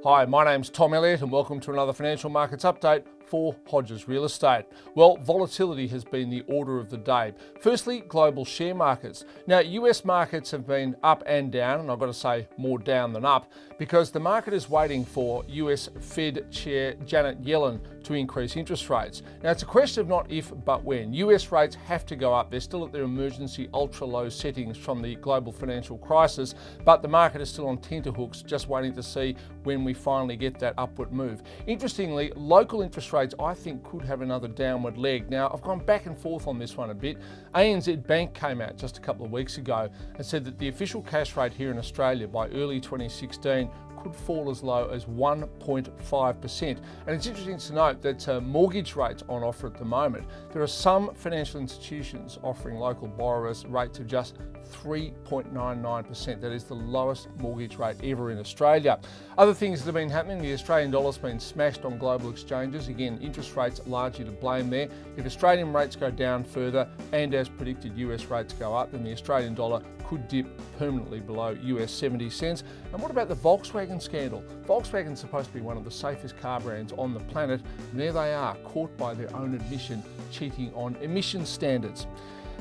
Hi, my name's Tom Elliott and welcome to another financial markets update for Hodges Real Estate. Well, volatility has been the order of the day. Firstly, global share markets. Now, US markets have been up and down, and I've got to say more down than up, because the market is waiting for US Fed Chair Janet Yellen to increase interest rates. Now, it's a question of not if, but when. US rates have to go up. They're still at their emergency ultra-low settings from the global financial crisis, but the market is still on tenterhooks, just waiting to see when we finally get that upward move. Interestingly, local interest rates I think could have another downward leg. Now, I've gone back and forth on this one a bit. ANZ Bank came out just a couple of weeks ago and said that the official cash rate here in Australia by early 2016 could fall as low as 1.5%. And it's interesting to note that mortgage rates on offer at the moment, there are some financial institutions offering local borrowers rates of just 3.99%. That is the lowest mortgage rate ever in Australia. Other things that have been happening, the Australian dollar's been smashed on global exchanges. Again, interest rates largely to blame there. If Australian rates go down further and as predicted US rates go up, then the Australian dollar could dip permanently below US 70 cents. And what about the Volkswagen scandal? Volkswagen's supposed to be one of the safest car brands on the planet, and there they are, caught by their own admission, cheating on emission standards.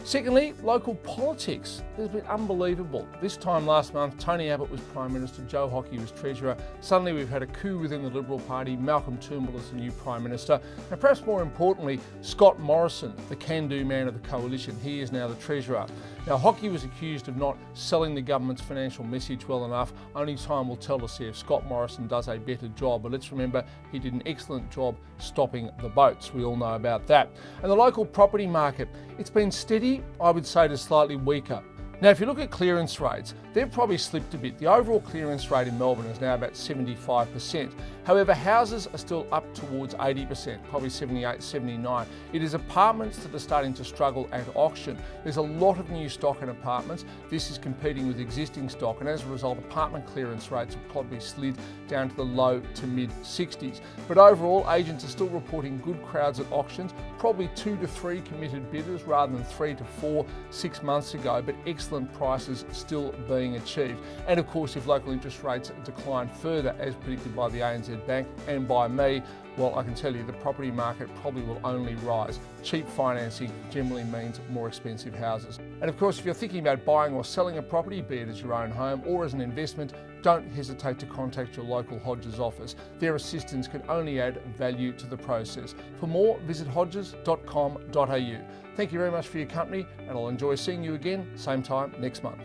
Secondly, local politics. It's been unbelievable. This time last month, Tony Abbott was Prime Minister, Joe Hockey was Treasurer. Suddenly we've had a coup within the Liberal Party, Malcolm Turnbull is the new Prime Minister. And perhaps more importantly, Scott Morrison, the can-do man of the coalition, he is now the Treasurer. Now, Hockey was accused of not selling the government's financial message well enough. Only time will tell to see if Scott Morrison does a better job. But let's remember, he did an excellent job stopping the boats. We all know about that. And the local property market, it's been steady, I would say, to slightly weaker. Now, if you look at clearance rates, they've probably slipped a bit. The overall clearance rate in Melbourne is now about 75%. However, houses are still up towards 80%, probably 78, 79. It is apartments that are starting to struggle at auction. There's a lot of new stock in apartments. This is competing with existing stock, and as a result, apartment clearance rates have probably slid down to the low to mid 60s. But overall, agents are still reporting good crowds at auctions, probably 2 to 3 committed bidders rather than 3 to 4 6 months ago, but excellent prices still being achieved. And of course, if local interest rates decline further, as predicted by the ANZ Bank and by me, well, I can tell you the property market probably will only rise. Cheap financing generally means more expensive houses. And of course, if you're thinking about buying or selling a property, be it as your own home or as an investment, don't hesitate to contact your local Hodges office. Their assistance can only add value to the process. For more, visit hodges.com.au. Thank you very much for your company, and I'll enjoy seeing you again same time next month.